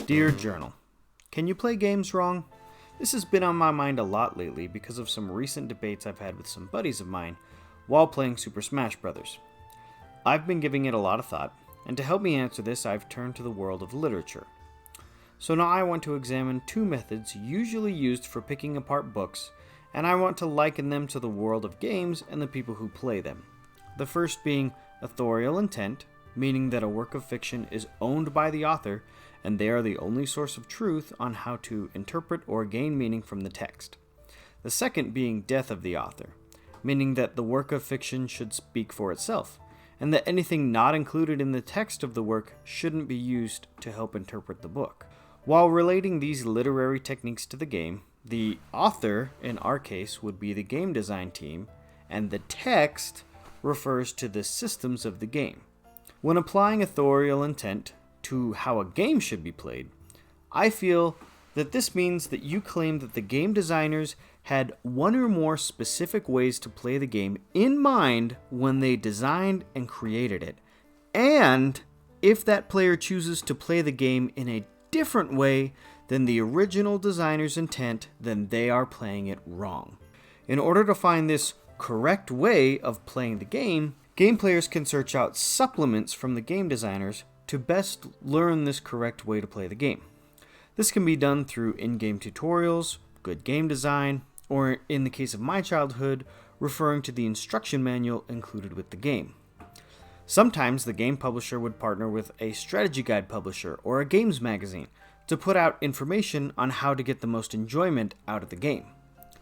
Dear Journal, can you play games wrong? This has been on my mind a lot lately because of some recent debates I've had with some buddies of mine while playing Super Smash Bros. I've been giving it a lot of thought, and to help me answer this, I've turned to the world of literature. So now I want to examine two methods usually used for picking apart books, and I want to liken them to the world of games and the people who play them. The first being authorial intent, meaning that a work of fiction is owned by the author and they are the only source of truth on how to interpret or gain meaning from the text. The second being death of the author, meaning that the work of fiction should speak for itself, and that anything not included in the text of the work shouldn't be used to help interpret the book. While relating these literary techniques to the game, the author, in our case, would be the game design team, and the text refers to the systems of the game. When applying authorial intent to how a game should be played, I feel that this means that you claim that the game designers had one or more specific ways to play the game in mind when they designed and created it. And if that player chooses to play the game in a different way than the original designer's intent, then they are playing it wrong. In order to find this correct way of playing the game players can search out supplements from the game designers to best learn this correct way to play the game. This can be done through in-game tutorials, good game design, or in the case of my childhood, referring to the instruction manual included with the game. Sometimes the game publisher would partner with a strategy guide publisher or a games magazine to put out information on how to get the most enjoyment out of the game.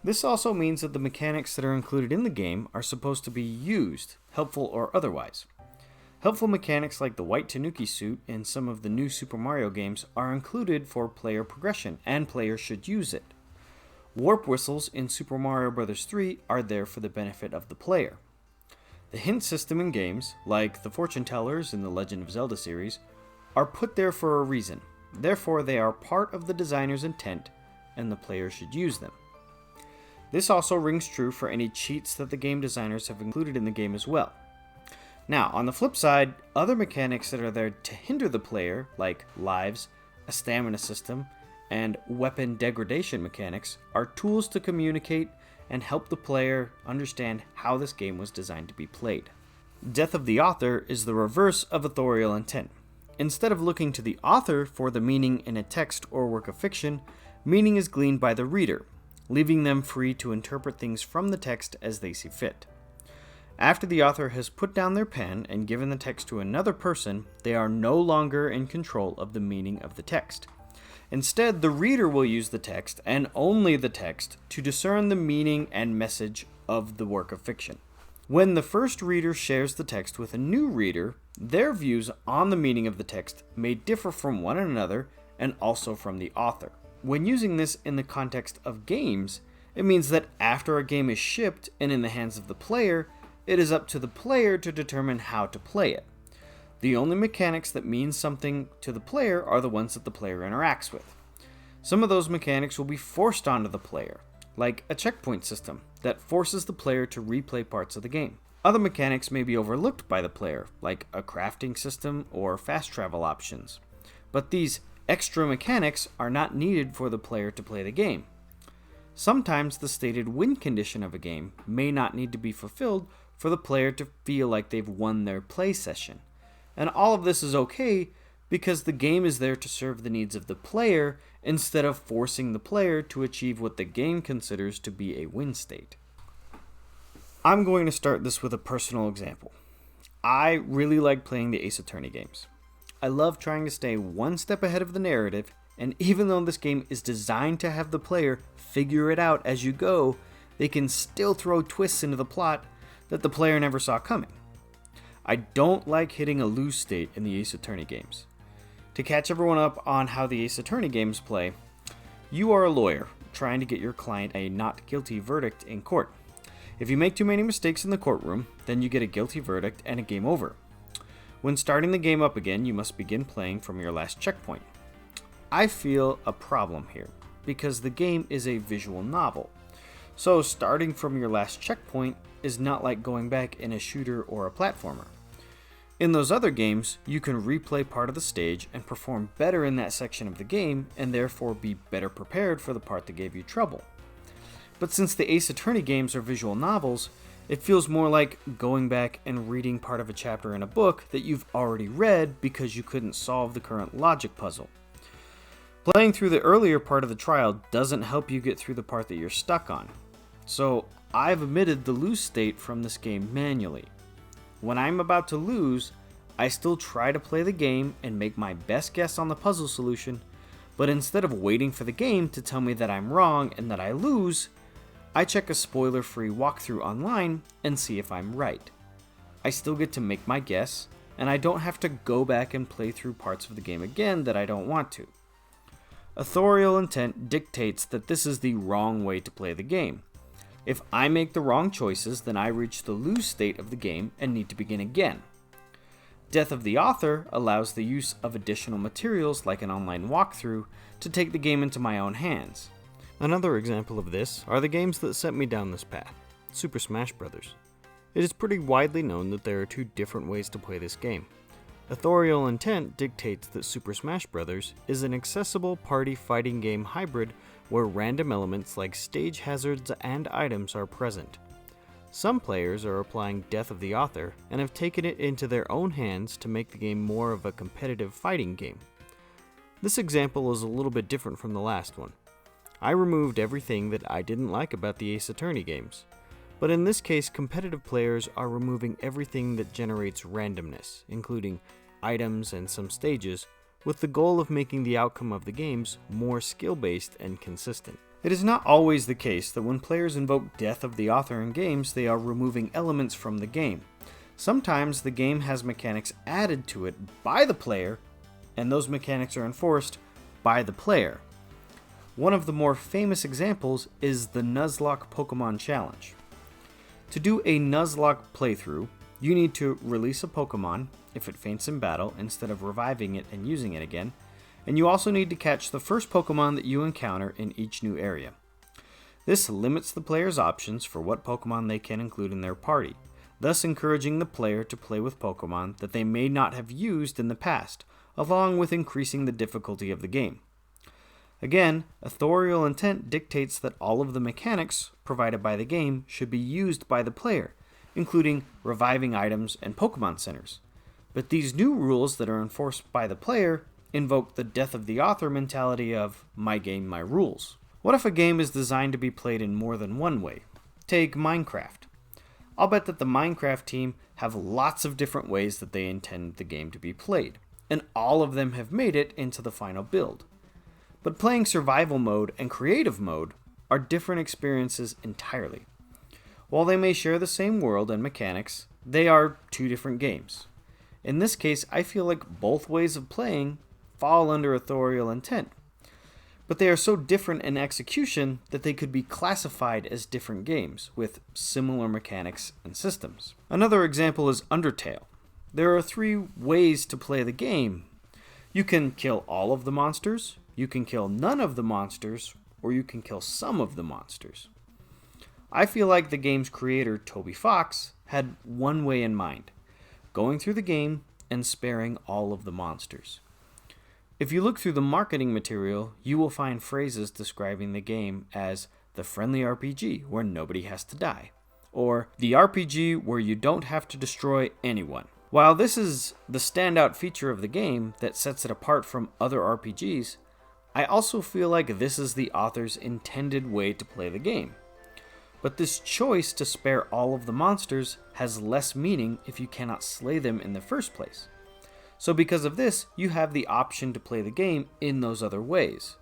This also means that the mechanics that are included in the game are supposed to be used, helpful or otherwise. Helpful mechanics like the white Tanuki suit in some of the new Super Mario games are included for player progression, and players should use it. Warp whistles in Super Mario Bros. 3 are there for the benefit of the player. The hint system in games, like the fortune tellers in the Legend of Zelda series, are put there for a reason. Therefore, they are part of the designer's intent, and the player should use them. This also rings true for any cheats that the game designers have included in the game as well. Now, on the flip side, other mechanics that are there to hinder the player, like lives, a stamina system, and weapon degradation mechanics, are tools to communicate and help the player understand how this game was designed to be played. Death of the author is the reverse of authorial intent. Instead of looking to the author for the meaning in a text or work of fiction, meaning is gleaned by the reader, leaving them free to interpret things from the text as they see fit. After the author has put down their pen and given the text to another person, they are no longer in control of the meaning of the text. Instead, the reader will use the text, and only the text, to discern the meaning and message of the work of fiction. When the first reader shares the text with a new reader, their views on the meaning of the text may differ from one another and also from the author. When using this in the context of games, it means that after a game is shipped and in the hands of the player, it is up to the player to determine how to play it. The only mechanics that mean something to the player are the ones that the player interacts with. Some of those mechanics will be forced onto the player, like a checkpoint system that forces the player to replay parts of the game. Other mechanics may be overlooked by the player, like a crafting system or fast travel options. But these extra mechanics are not needed for the player to play the game. Sometimes the stated win condition of a game may not need to be fulfilled for the player to feel like they've won their play session. And all of this is okay because the game is there to serve the needs of the player instead of forcing the player to achieve what the game considers to be a win state. I'm going to start this with a personal example. I really like playing the Ace Attorney games. I love trying to stay one step ahead of the narrative, and even though this game is designed to have the player figure it out as you go, they can still throw twists into the plot that the player never saw coming. I don't like hitting a lose state in the Ace Attorney games. To catch everyone up on how the Ace Attorney games play, you are a lawyer trying to get your client a not guilty verdict in court. If you make too many mistakes in the courtroom, then you get a guilty verdict and a game over. When starting the game up again, you must begin playing from your last checkpoint. I feel a problem here, because the game is a visual novel. So starting from your last checkpoint is not like going back in a shooter or a platformer. In those other games, you can replay part of the stage and perform better in that section of the game and therefore be better prepared for the part that gave you trouble. But since the Ace Attorney games are visual novels, it feels more like going back and reading part of a chapter in a book that you've already read because you couldn't solve the current logic puzzle. Playing through the earlier part of the trial doesn't help you get through the part that you're stuck on. So I've omitted the lose state from this game manually. When I'm about to lose, I still try to play the game and make my best guess on the puzzle solution, but instead of waiting for the game to tell me that I'm wrong and that I lose, I check a spoiler-free walkthrough online and see if I'm right. I still get to make my guess, and I don't have to go back and play through parts of the game again that I don't want to. Authorial Intent dictates that this is the wrong way to play the game. If I make the wrong choices, then I reach the lose state of the game and need to begin again. Death of the Author allows the use of additional materials like an online walkthrough to take the game into my own hands. Another example of this are the games that sent me down this path, Super Smash Bros. It is pretty widely known that there are two different ways to play this game. Authorial Intent dictates that Super Smash Bros. Is an accessible party fighting game hybrid where random elements like stage hazards and items are present. Some players are applying Death of the Author and have taken it into their own hands to make the game more of a competitive fighting game. This example is a little bit different from the last one. I removed everything that I didn't like about the Ace Attorney games, but in this case competitive players are removing everything that generates randomness, including items and some stages, with the goal of making the outcome of the games more skill-based and consistent. It is not always the case that when players invoke Death of the Author in games, they are removing elements from the game. Sometimes the game has mechanics added to it by the player, and those mechanics are enforced by the player. One of the more famous examples is the Nuzlocke Pokemon Challenge. To do a Nuzlocke playthrough, you need to release a Pokemon if it faints in battle instead of reviving it and using it again, and you also need to catch the first Pokemon that you encounter in each new area. This limits the player's options for what Pokemon they can include in their party, thus encouraging the player to play with Pokemon that they may not have used in the past, along with increasing the difficulty of the game. Again, Authorial Intent dictates that all of the mechanics provided by the game should be used by the player, including reviving items and Pokemon centers. But these new rules that are enforced by the player invoke the Death of the Author mentality of my game, my rules. What if a game is designed to be played in more than one way? Take Minecraft. I'll bet that the Minecraft team have lots of different ways that they intend the game to be played, and all of them have made it into the final build. But playing survival mode and creative mode are different experiences entirely. While they may share the same world and mechanics, they are two different games. In this case, I feel like both ways of playing fall under Authorial Intent, but they are so different in execution that they could be classified as different games with similar mechanics and systems. Another example is Undertale. There are 3 ways to play the game. You can kill all of the monsters, you can kill none of the monsters, or you can kill some of the monsters. I feel like the game's creator, Toby Fox, had one way in mind: going through the game and sparing all of the monsters. If you look through the marketing material, you will find phrases describing the game as the friendly RPG where nobody has to die, or the RPG where you don't have to destroy anyone. While this is the standout feature of the game that sets it apart from other RPGs, I also feel like this is the author's intended way to play the game. But this choice to spare all of the monsters has less meaning if you cannot slay them in the first place. So because of this, you have the option to play the game in those other ways.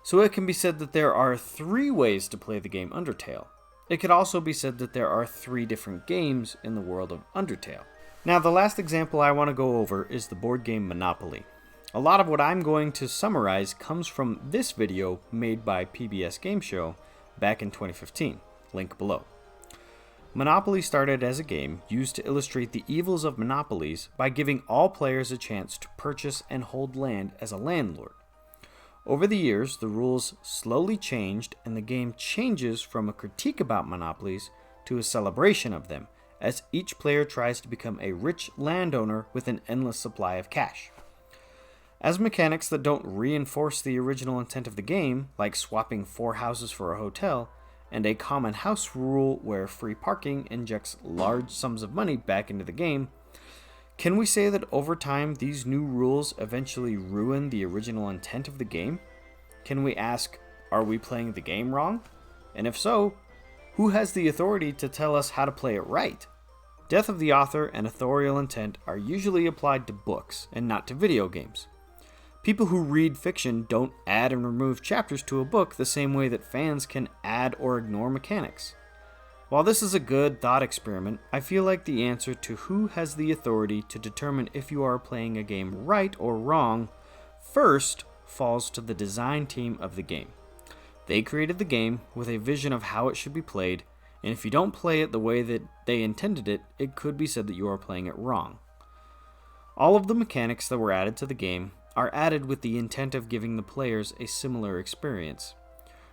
So it can be said that there are 3 ways to play the game Undertale. It could also be said that there are 3 different games in the world of Undertale. Now the last example I want to go over is the board game Monopoly. A lot of what I'm going to summarize comes from this video made by PBS Game Show back in 2015. Link below. Monopoly started as a game used to illustrate the evils of monopolies by giving all players a chance to purchase and hold land as a landlord. Over the years, the rules slowly changed, and the game changes from a critique about monopolies to a celebration of them, as each player tries to become a rich landowner with an endless supply of cash. As mechanics that don't reinforce the original intent of the game, like swapping 4 houses for a hotel, and a common house rule where free parking injects large sums of money back into the game, can we say that over time these new rules eventually ruin the original intent of the game? Can we ask, are we playing the game wrong? And if so, who has the authority to tell us how to play it right? Death of the author and authorial intent are usually applied to books and not to video games. People who read fiction don't add and remove chapters to a book the same way that fans can add or ignore mechanics. While this is a good thought experiment, I feel like the answer to who has the authority to determine if you are playing a game right or wrong first falls to the design team of the game. They created the game with a vision of how it should be played, and if you don't play it the way that they intended it, it could be said that you are playing it wrong. All of the mechanics that were added to the game are added with the intent of giving the players a similar experience.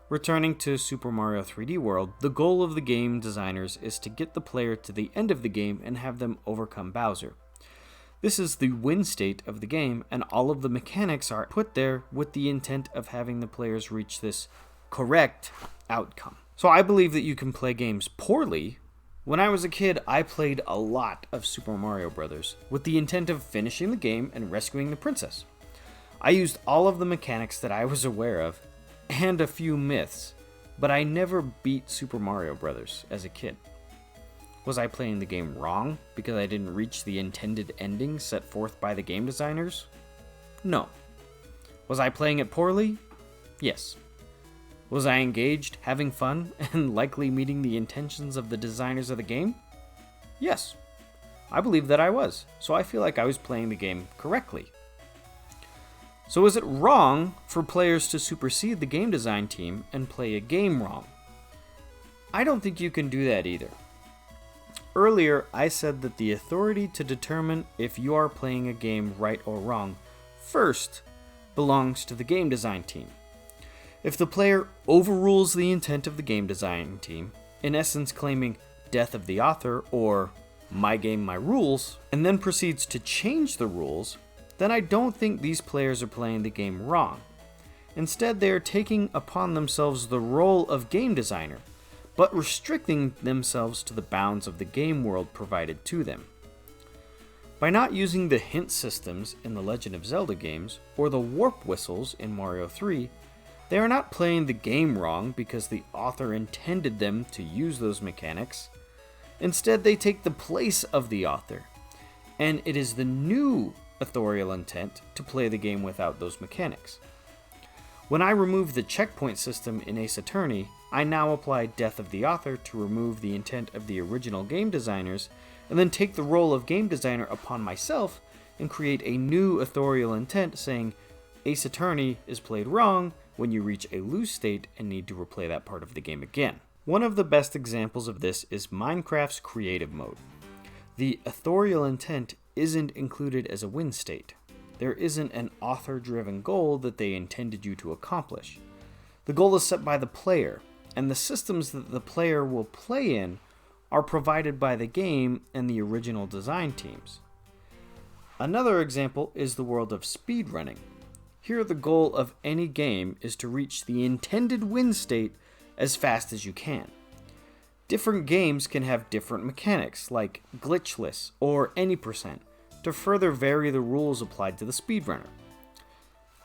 Returning to Super Mario 3D World, the goal of the game designers is to get the player to the end of the game and have them overcome Bowser. This is the win state of the game, and all of the mechanics are put there with the intent of having the players reach this correct outcome. So I believe that you can play games poorly. When I was a kid, I played a lot of Super Mario Bros. With the intent of finishing the game and rescuing the princess. I used all of the mechanics that I was aware of, and a few myths, but I never beat Super Mario Bros. As a kid. Was I playing the game wrong because I didn't reach the intended ending set forth by the game designers? No. Was I playing it poorly? Yes. Was I engaged, having fun, and likely meeting the intentions of the designers of the game? Yes. I believe that I was, so I feel like I was playing the game correctly. So is it wrong for players to supersede the game design team and play a game wrong? I don't think you can do that either. Earlier, I said that the authority to determine if you are playing a game right or wrong first belongs to the game design team. If the player overrules the intent of the game design team, in essence claiming death of the author or my game, my rules, and then proceeds to change the rules, then I don't think these players are playing the game wrong. Instead, they are taking upon themselves the role of game designer, but restricting themselves to the bounds of the game world provided to them. By not using the hint systems in the Legend of Zelda games, or the warp whistles in Mario 3, they are not playing the game wrong because the author intended them to use those mechanics. Instead, they take the place of the author, and it is the new authorial intent to play the game without those mechanics. When I remove the checkpoint system in Ace Attorney, I now apply Death of the Author to remove the intent of the original game designers, and then take the role of game designer upon myself and create a new authorial intent saying Ace Attorney is played wrong when you reach a lose state and need to replay that part of the game again. One of the best examples of this is Minecraft's creative mode. The authorial intent isn't included as a win state. There isn't an author-driven goal that they intended you to accomplish. The goal is set by the player, and the systems that the player will play in are provided by the game and the original design teams. Another example is the world of speedrunning. Here the goal of any game is to reach the intended win state as fast as you can. Different games can have different mechanics, like glitchless or any %, to further vary the rules applied to the speedrunner.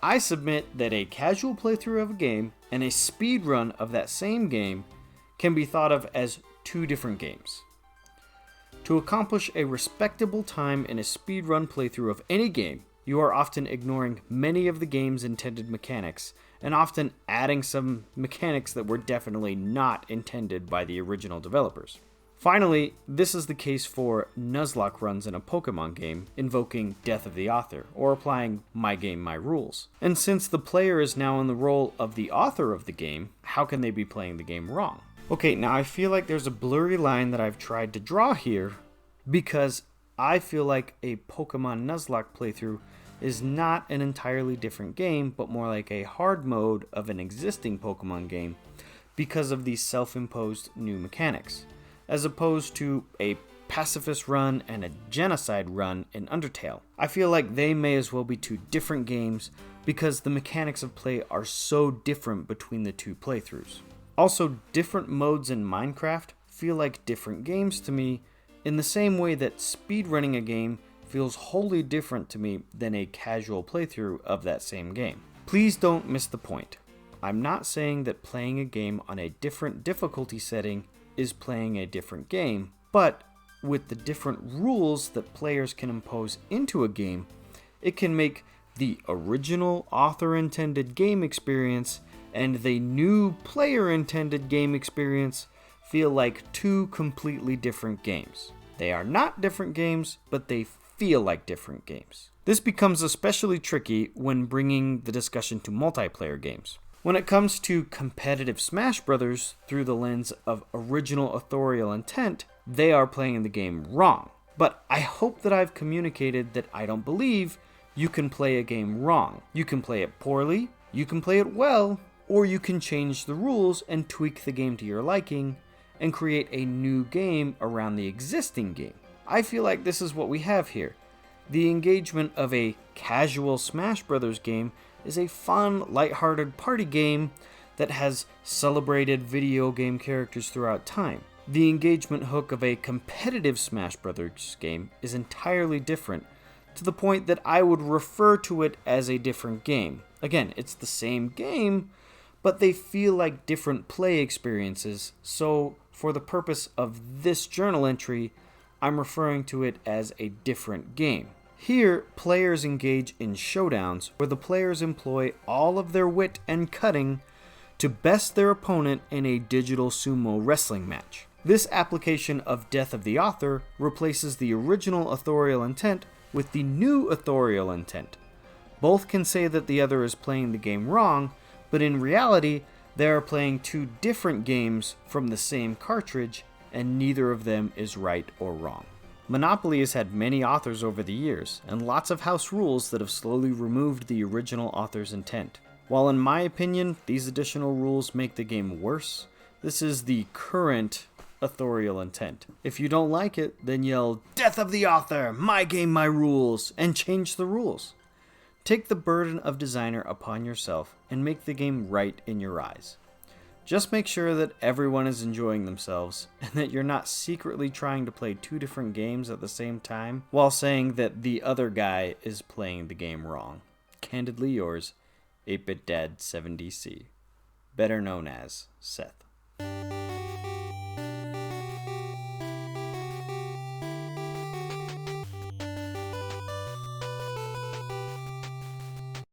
I submit that a casual playthrough of a game and a speedrun of that same game can be thought of as two different games. To accomplish a respectable time in a speedrun playthrough of any game, you are often ignoring many of the game's intended mechanics, and often adding some mechanics that were definitely not intended by the original developers. Finally, this is the case for Nuzlocke runs in a Pokemon game, invoking Death of the Author, or applying my game, my rules. And since the player is now in the role of the author of the game, how can they be playing the game wrong? Okay, now I feel like there's a blurry line that I've tried to draw here, because I feel like a Pokemon Nuzlocke playthrough is not an entirely different game, but more like a hard mode of an existing Pokemon game because of these self-imposed new mechanics, as opposed to a pacifist run and a genocide run in Undertale. I feel like they may as well be two different games because the mechanics of play are so different between the two playthroughs. Also, different modes in Minecraft feel like different games to me in the same way that speedrunning a game feels wholly different to me than a casual playthrough of that same game. Please don't miss the point. I'm not saying that playing a game on a different difficulty setting is playing a different game, but with the different rules that players can impose into a game, it can make the original author-intended game experience and the new player-intended game experience feel like two completely different games. They are not different games, but they feel like different games. This becomes especially tricky when bringing the discussion to multiplayer games. When it comes to competitive Smash Brothers through the lens of original authorial intent, they are playing the game wrong. But I hope that I've communicated that I don't believe you can play a game wrong. You can play it poorly, you can play it well, or you can change the rules and tweak the game to your liking and create a new game around the existing game. I feel like this is what we have here. The engagement of a casual Smash Brothers game is a fun, lighthearted party game that has celebrated video game characters throughout time. The engagement hook of a competitive Smash Brothers game is entirely different, to the point that I would refer to it as a different game. Again, it's the same game, but they feel like different play experiences, so for the purpose of this journal entry, I'm referring to it as a different game. Here, players engage in showdowns where the players employ all of their wit and cunning to best their opponent in a digital sumo wrestling match. This application of Death of the Author replaces the original authorial intent with the new authorial intent. Both can say that the other is playing the game wrong, but in reality, they are playing two different games from the same cartridge, and neither of them is right or wrong. Monopoly has had many authors over the years, and lots of house rules that have slowly removed the original author's intent. While in my opinion, these additional rules make the game worse, this is the current authorial intent. If you don't like it, then yell, "Death of the Author! My game, my rules!" and change the rules. Take the burden of designer upon yourself and make the game right in your eyes. Just make sure that everyone is enjoying themselves and that you're not secretly trying to play two different games at the same time while saying that the other guy is playing the game wrong. Candidly yours, 8BitDad7DC, better known as Seth.